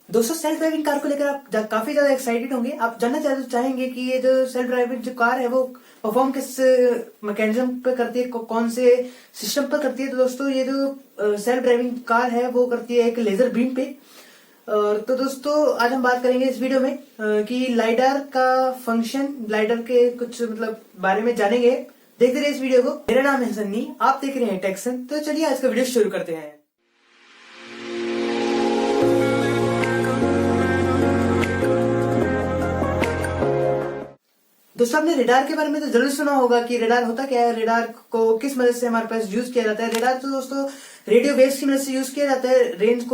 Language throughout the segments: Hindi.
दोस्तों सेल्फ ड्राइविंग कार को लेकर आप काफी ज्यादा एक्साइटेड होंगे। आप जानना चाहेंगे कि ये जो सेल्फ ड्राइविंग जो कार है वो परफॉर्म किस मैकेनिज्म पे करती है, कौन से सिस्टम पर करती है। तो दोस्तों ये जो सेल्फ ड्राइविंग कार है वो करती है एक लेजर बीम पे। तो दोस्तों आज हम बात करेंगे इस वीडियो में कि लाइडार का फंक्शन, लाइडार के कुछ मतलब बारे में जानेंगे। देखते रहिए इस वीडियो को। मेरा नाम है सन्नी, आप देख रहे हैं टेक्सन। तो चलिए आज का वीडियो शुरू करते हैं। दोस्तों आपने रेडार के बारे में तो जरूर सुना होगा कि रेडार होता क्या है, रेडार को किस मदद से हमारे पास यूज किया जाता है। रेडार तो दोस्तों रेडियो वेव्स की मदद से यूज किया जाता है रेंज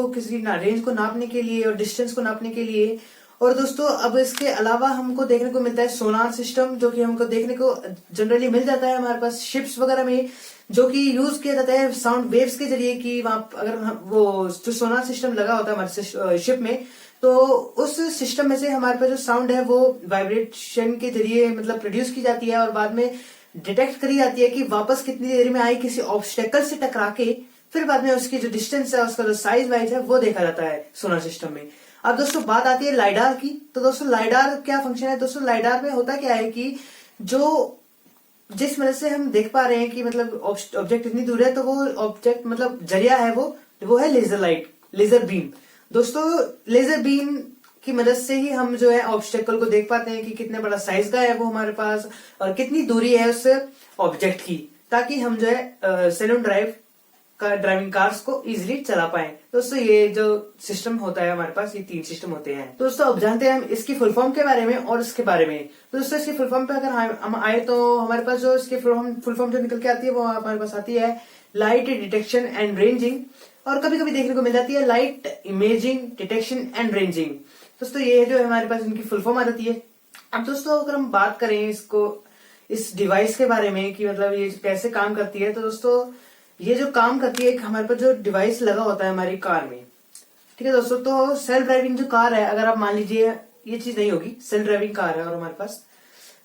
को नापने के लिए और डिस्टेंस को नापने के लिए। और दोस्तों अब इसके अलावा हमको देखने को मिलता है सोनार सिस्टम, जो कि हमको देखने को जनरली मिल जाता है हमारे पास शिप्स वगैरह में, जो कि यूज किया जाता है साउंड वेव्स के जरिए। कि वहां अगर वो जो सोनार सिस्टम लगा होता है हमारे शिप में, तो उस सिस्टम में से हमारे पास जो साउंड है वो वाइब्रेशन के जरिए मतलब प्रोड्यूस की जाती है और बाद में डिटेक्ट करी जाती है कि वापस कितनी देर में आई किसी ऑब्स्टेकल से टकरा के। फिर बाद में उसकी जो डिस्टेंस है, उसका जो साइज वाइज है वो देखा जाता है सोनार सिस्टम में। अब दोस्तों बात आती है लाइडार की। तो दोस्तों लाइडार क्या फंक्शन है। दोस्तों लाइडार में होता क्या है कि जिस मदद से हम देख पा रहे हैं कि मतलब ऑब्जेक्ट इतनी दूर है, तो वो ऑब्जेक्ट मतलब जरिया है वो है लेजर लाइट, लेजर बीम। दोस्तों लेजर बीम की मदद से ही हम जो है ऑब्स्टेकल को देख पाते हैं कि कितने बड़ा साइज का है वो हमारे पास और कितनी दूरी है उस ऑब्जेक्ट की, ताकि हम जो है सेल्फ ड्राइविंग कार्स को इजीली चला पाए। दोस्तों ये जो सिस्टम होता है हमारे पास, ये 3 सिस्टम होते हैं। दोस्तों अब जानते हैं हम इसकी फुल फॉर्म के बारे में और इसके बारे में। तो दोस्तों इसकी फुल फॉर्म पे अगर हम आए तो हमारे पास जो इसकी फुल फॉर्म जो निकल के आती है वो हमारे पास आती है लाइट डिटेक्शन एंड रेंजिंग, और कभी कभी देखने को मिल जाती है light imaging detection and ranging. दोस्तों ये जो है हमारे पास इनकी फुल फॉर्म आ जाती है। अब दोस्तों अगर हम बात करें इस डिवाइस के बारे में कि मतलब ये कैसे काम करती है, तो दोस्तों ये जो काम करती है हमारे पास जो डिवाइस लगा होता है हमारी कार में, ठीक है दोस्तों। तो सेल्फ ड्राइविंग जो कार है, अगर आप मान लीजिए ये चीज नहीं होगी, सेल्फ ड्राइविंग कार है और हमारे पास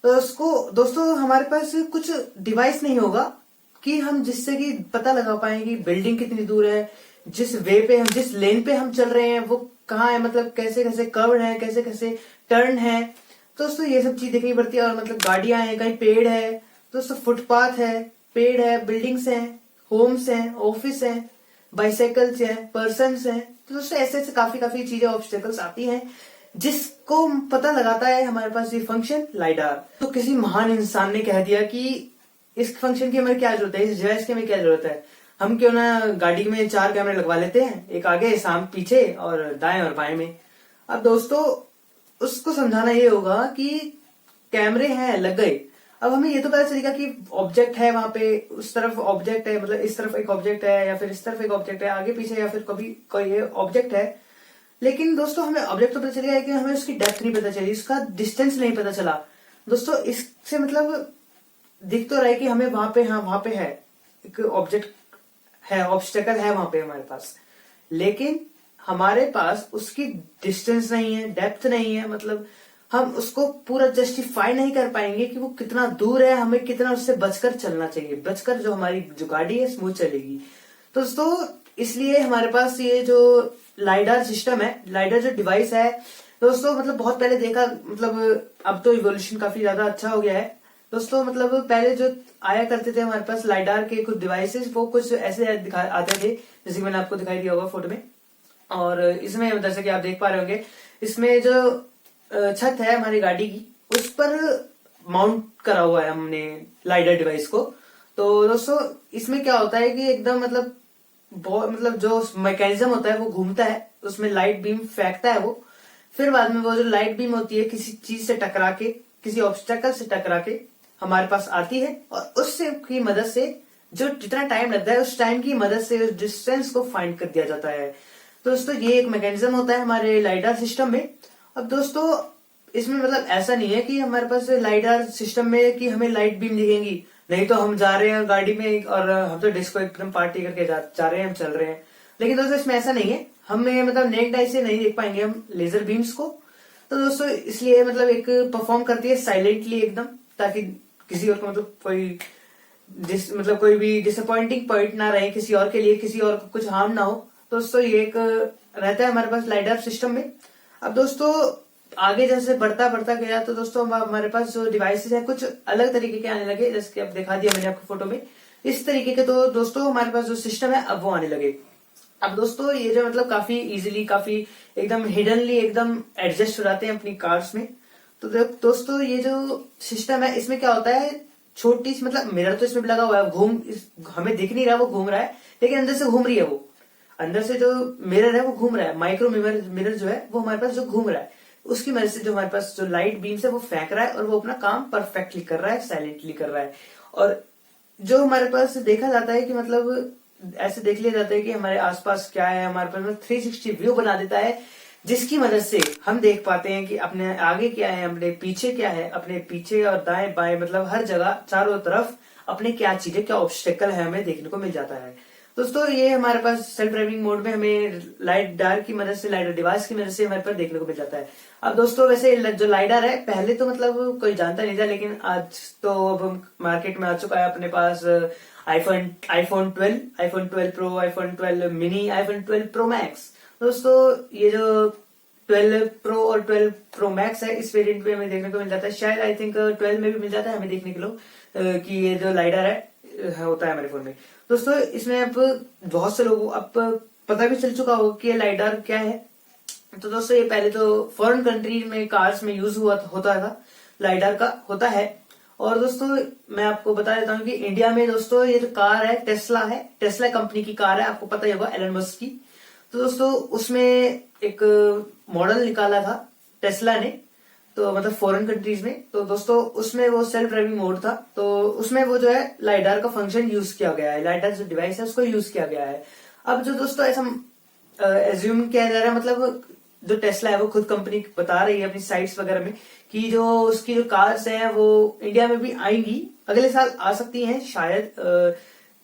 तो उसको दोस्तों हमारे पास कुछ डिवाइस नहीं होगा कि हम जिससे कि पता लगा पाए कि बिल्डिंग कितनी दूर है, जिस लेन पे हम चल रहे हैं वो कहाँ है, मतलब कैसे कैसे कर्व है, कैसे कैसे टर्न है। तो दोस्तों ये सब चीज देखनी पड़ती है। और मतलब गाड़ियां हैं, कहीं पेड़ है, दोस्तों फुटपाथ है, पेड़ है, बिल्डिंग्स हैं, होम्स हैं, ऑफिस हैं, बाइसाइकिल्स हैं, पर्सन्स हैं। तो दोस्तों ऐसे ऐसे काफी चीजें ऑब्स्टेकल्स आती हैं जिसको पता लगाता है हमारे पास ये फंक्शन लाइडार। तो किसी महान इंसान ने कह दिया कि इस फंक्शन की हमें क्या जरूरत है, इस डिवाइस की हमें क्या जरूरत है, हम क्यों ना गाड़ी में 4 कैमरे लगवा लेते हैं, एक आगे पीछे और दाएं और बाएं में। अब दोस्तों उसको समझाना ये होगा कि कैमरे हैं लग गए, अब हमें ये तो पता चलेगा कि ऑब्जेक्ट है वहां पे, उस तरफ ऑब्जेक्ट है, मतलब इस तरफ एक ऑब्जेक्ट है या फिर इस तरफ एक ऑब्जेक्ट है, आगे पीछे या फिर कभी कोई ऑब्जेक्ट है। लेकिन दोस्तों हमें ऑब्जेक्ट तो पता चलेगा, लेकिन हमें उसकी डेप्थ नहीं पता चली, उसका डिस्टेंस नहीं पता चला। दोस्तों इससे मतलब दिख तो रहा है कि हमें वहां पे है एक ऑब्जेक्ट है, ऑब्स्टेकल है वहां पे हमारे पास, लेकिन हमारे पास उसकी डिस्टेंस नहीं है, डेप्थ नहीं है, मतलब हम उसको पूरा जस्टिफाई नहीं कर पाएंगे कि वो कितना दूर है, हमें कितना उससे बचकर चलना चाहिए, बचकर जो हमारी जो गाड़ी है स्मूथ चलेगी। तो दोस्तों इसलिए हमारे पास ये जो लाइडार सिस्टम है, लाइडार जो डिवाइस है दोस्तों, मतलब बहुत पहले देखा, मतलब अब तो इवोल्यूशन काफी ज्यादा अच्छा हो गया है दोस्तों। मतलब पहले जो आया करते थे हमारे पास लाइडार के कुछ डिवाइसेस, वो कुछ ऐसे आते थे जैसे कि मैंने आपको दिखाई दिया होगा फोटो में। और इसमें जैसे कि आप देख पा रहे होंगे, इसमें जो छत है हमारी गाड़ी की, उस पर माउंट करा हुआ है हमने लाइडर डिवाइस को। तो दोस्तों इसमें क्या होता है कि एकदम मतलब जो मैकेनिज्म होता है वो घूमता है, उसमें लाइट बीम फेंकता है वो, फिर बाद में वो जो लाइट बीम होती है किसी चीज से टकरा के, किसी ऑब्स्टेकल से टकरा के हमारे पास आती है, और उससे की मदद से जो जितना टाइम लगता है उस टाइम की मदद से उस डिस्टेंस को फाइंड कर दिया जाता है। तो दोस्तों ये एक मैकेनिज्म होता है हमारे लाइडार सिस्टम में। अब दोस्तों इसमें मतलब ऐसा नहीं है कि हमारे पास लाइडार सिस्टम में कि हमें लाइट बीम दिखेंगी, नहीं तो हम जा रहे हैं गाड़ी में और हम तो डिस्को एकदम पार्टी करके जा रहे हैं, हम चल रहे हैं। लेकिन दोस्तों इसमें ऐसा नहीं है, हमें मतलब नेक्ड आई से नहीं देख पाएंगे हम लेजर बीम्स को। तो दोस्तों इसलिए मतलब एक परफॉर्म करती है साइलेंटली एकदम, ताकि किसी और को मतलब कोई भी डिसअपॉइंटिंग पॉइंट ना रहे किसी और के लिए, किसी और को कुछ हार्म ना हो। दोस्तों ये एक रहता है हमारे पास लाइडार सिस्टम में। अब दोस्तों आगे जैसे बढ़ता बढ़ता गया तो दोस्तों हमारे पास जो डिवाइसेस है कुछ अलग तरीके के आने लगे, जैसे कि अब दिखा दिया मैंने आपको फोटो में इस तरीके के। तो दोस्तों हमारे पास जो सिस्टम है अब वो आने लगे। अब दोस्तों ये जो मतलब काफी इजीली, काफी एकदम हिडनली एकदम एडजस्ट हो जाते हैं अपनी कार्स में। तो दोस्तों ये जो सिस्टम है इसमें क्या होता है, छोटी सी मतलब मिरर तो इसमें भी लगा हुआ है, हमें दिख नहीं रहा वो घूम रहा है, लेकिन अंदर से घूम रही है वो, अंदर से जो मिरर है वो घूम रहा है। माइक्रो मिरर जो है वो हमारे पास जो घूम रहा है उसकी मदद से जो हमारे पास जो लाइट बीम्स है वो फेंक रहा है और वो अपना काम परफेक्टली कर रहा है, साइलेंटली कर रहा है। और जो हमारे पास देखा जाता है कि मतलब ऐसे देख लिया जाता है कि हमारे आसपास क्या है, हमारे पास 360 व्यू बना देता है, जिसकी मदद से हम देख पाते हैं कि अपने आगे क्या है, अपने पीछे क्या है, अपने पीछे और दाएं बाएं मतलब हर जगह चारों तरफ अपने क्या चीजें, क्या ऑब्स्टेकल है हमें देखने को मिल जाता है। दोस्तों ये हमारे पास सेल्फ ड्राइविंग मोड में हमें लाइडार की मदद से, लाइडार डिवाइस की मदद से हमारे पास देखने को मिल जाता है। अब दोस्तों वैसे जो लाइडार है पहले तो मतलब कोई जानता नहीं था, लेकिन आज तो अब मार्केट में आ चुका है अपने पास iPhone 12, iPhone 12 Pro, iPhone 12 mini, iPhone 12 Pro Max. दोस्तों ये जो 12 प्रो और 12 प्रो मैक्स है इस वेरिएंट में हमें देखने को मिल जाता है, शायद आई थिंक 12 में भी मिल जाता है हमें देखने के लिए कि ये जो लाइडार है होता है हमारे फोन में। दोस्तों इसमें अब बहुत से लोगों अब पता भी चल चुका होगा कि ये लाइडार क्या है। तो दोस्तों ये पहले तो फॉरेन कंट्री में कार्स में यूज होता था, लाइडार का होता है। और दोस्तों मैं आपको बता देता हूँ कि इंडिया में दोस्तों ये जो कार है टेस्ला है, टेस्ला कंपनी की कार है, आपको पता ही होगा एलन मस्क की। तो दोस्तों उसमें एक मॉडल निकाला था टेस्ला ने, तो मतलब फॉरेन कंट्रीज में। तो दोस्तों उसमें वो सेल्फ ड्राइविंग मोड था, तो उसमें वो जो है लाइडार का फंक्शन यूज किया गया है, लाइडार जो डिवाइस है उसको यूज किया गया है। अब जो दोस्तों ऐसा एज्यूम किया जा रहा है, मतलब जो टेस्ला है वो खुद कंपनी बता रही है अपनी साइट्स वगैरह में कि जो उसकी जो कार्स है वो इंडिया में भी आएंगी, अगले साल आ सकती हैं शायद,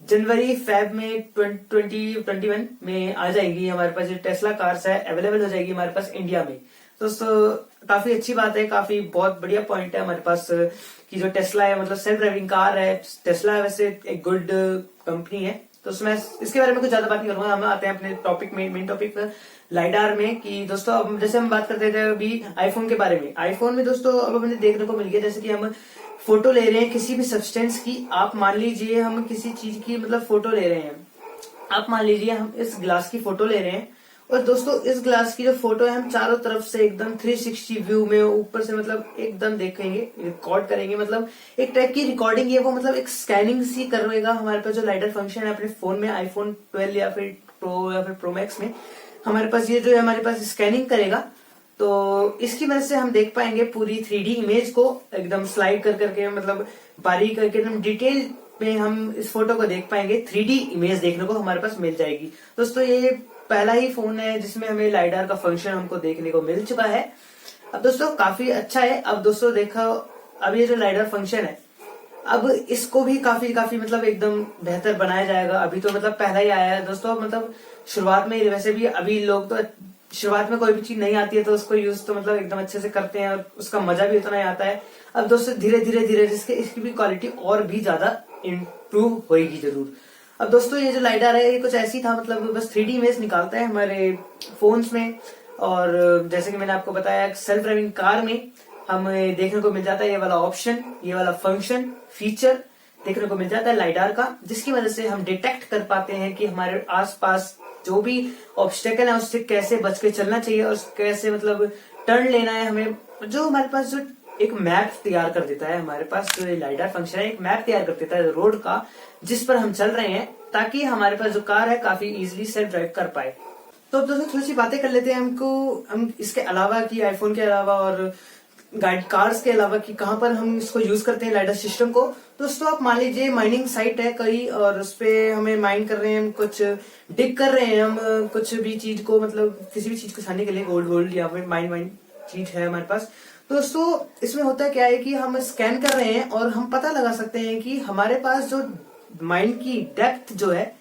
जनवरी फेब में 2021 में आ जाएंगी हमारे पास जो टेस्ला कार्स है अवेलेबल हो जाएगी हमारे पास इंडिया में। दोस्तों काफी अच्छी बात है, काफी बहुत बढ़िया पॉइंट है हमारे पास कि जो टेस्ला है मतलब सेल्फ ड्राइविंग कार है। टेस्ला वैसे एक गुड कंपनी है, तो उसमें इसके बारे में कुछ ज्यादा बात नहीं करूंगा। हम आते हैं अपने टॉपिक में, मेन टॉपिक लाइडार में कि दोस्तों अब जैसे हम बात करते थे अभी आईफोन के बारे में। आईफोन में दोस्तों अब हमें देखने को मिल गया जैसे कि हम फोटो ले रहे हैं किसी भी सब्सटेंस की, आप मान लीजिए हम किसी चीज की मतलब फोटो ले रहे हैं, आप मान लीजिए हम इस ग्लास की फोटो ले रहे हैं और दोस्तों इस ग्लास की जो फोटो है हम चारों तरफ से एकदम 360 व्यू में ऊपर से मतलब एकदम देखेंगे, रिकॉर्ड करेंगे, मतलब एक टाइप की रिकॉर्डिंग है वो, मतलब एक स्कैनिंग सी करेगा हमारे पास जो लाइडर फंक्शन है अपने फोन में, आईफोन 12 या फिर प्रो या फिर प्रो मैक्स में हमारे पास ये जो है हमारे पास स्कैनिंग करेगा। तो इसकी वजह से हम देख पाएंगे पूरी 3D इमेज को एकदम स्लाइड कर करके, मतलब बारीक करके एकदम डिटेल में हम इस फोटो को देख पाएंगे, 3D इमेज देखने को हमारे पास मिल जाएगी। दोस्तों ये पहला ही फोन है जिसमें हमें लाइडार का फंक्शन हमको देखने को मिल चुका है। अब दोस्तों काफी अच्छा है। अब दोस्तों देखो अब ये जो लाइडार फंक्शन है अब इसको भी काफी मतलब एकदम बेहतर बनाया जाएगा। अभी तो मतलब पहला ही आया है दोस्तों, मतलब शुरुआत में वैसे भी अभी लोग तो शुरुआत में कोई भी चीज नहीं आती है तो उसको यूज तो मतलब एकदम अच्छे से करते हैं और उसका मजा भी उतना ही आता है। अब दोस्तों धीरे धीरे जिसके इसकी भी क्वालिटी और भी ज्यादा इम्प्रूव होगी जरूर। अब दोस्तों ये जो लाइडार है ये कुछ ऐसी था, मतलब बस 3D इमेज निकालता है हमारे फोन्स में, और जैसे कि मैंने आपको बताया सेल्फ ड्राइविंग कार में हमें देखने को मिल जाता है ये वाला ऑप्शन, ये वाला फंक्शन फीचर देखने को मिल जाता है लाइडार का, जिसकी वजह से हम डिटेक्ट कर पाते हैं कि हमारे आसपास जो भी ऑब्स्टेकल है उससे कैसे बच के चलना चाहिए और कैसे मतलब टर्न लेना है हमें। जो हमारे पास जो एक मैप तैयार कर देता है, हमारे पास जो लाइडार फंक्शन है एक मैप तैयार कर देता है रोड का जिस पर हम चल रहे हैं, ताकि हमारे पास जो कार है काफी इजीली सेल्फ ड्राइव कर पाए। तो अब दोस्तों थोड़ी सी बातें कर लेते हैं हम इसके अलावा कि आईफोन के अलावा और गाइड कार्स के अलावा कि कहाँ पर हम इसको यूज करते हैं लाइडार सिस्टम को। दोस्तों आप मान लीजिए माइनिंग साइट है कहीं और उस पे हमें माइन कर रहे हैं, हम कुछ डिग कर रहे हैं, हम कुछ भी चीज को मतलब किसी भी चीज को छानने के लिए गोल्ड या फिर माइन चीज है हमारे पास। दोस्तों इसमें होता क्या है कि हम स्कैन कर रहे हैं और हम पता लगा सकते हैं कि हमारे पास जो माइन की डेप्थ जो है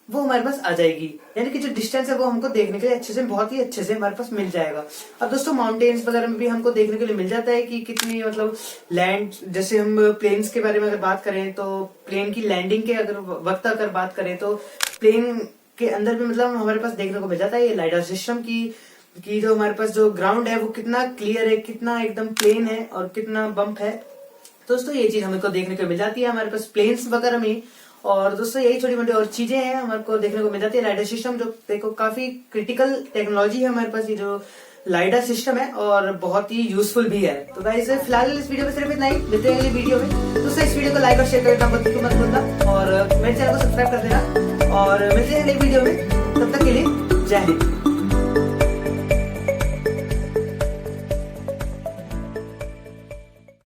वो हमारे पास आ जाएगी, यानी कि जो डिस्टेंस है वो हमको देखने के लिए अच्छे से, बहुत ही अच्छे से हमारे पास मिल जाएगा। अब दोस्तों माउंटेन्स वगैरह में भी हमको देखने के लिए मिल जाता है कि कितनी मतलब लैंड, जैसे हम प्लेन्स के बारे में अगर बात करें तो प्लेन की लैंडिंग के अगर वक्त अगर बात करें तो प्लेन के अंदर भी मतलब हमारे पास देखने को मिल जाता है ये लाइडर सिस्टम की जो हमारे पास जो ग्राउंड है वो कितना क्लियर है, कितना एकदम प्लेन है और कितना बम्प है। दोस्तों ये चीज हमको देखने को मिल जाती है हमारे पास प्लेन्स वगैरह में। और दोस्तों यही छोटी मोटी और चीजें हैं हमारे को देखने को मिल जाती है लाइडर सिस्टम, जो देखो काफी क्रिटिकल टेक्नोलॉजी है हमारे पास ये जो लाइडर सिस्टम है और बहुत ही यूजफुल भी है। तो गाइस फिलहाल इस वीडियो में सिर्फ इतना ही, मिलते हैं अगली वीडियो में। दोस्तों इस वीडियो को लाइक और शेयर करना मत भूलना और मेरे चैनल को सब्सक्राइब कर देना और मिलते हैं अगली वीडियो में। तब तक के लिए जय हिंद।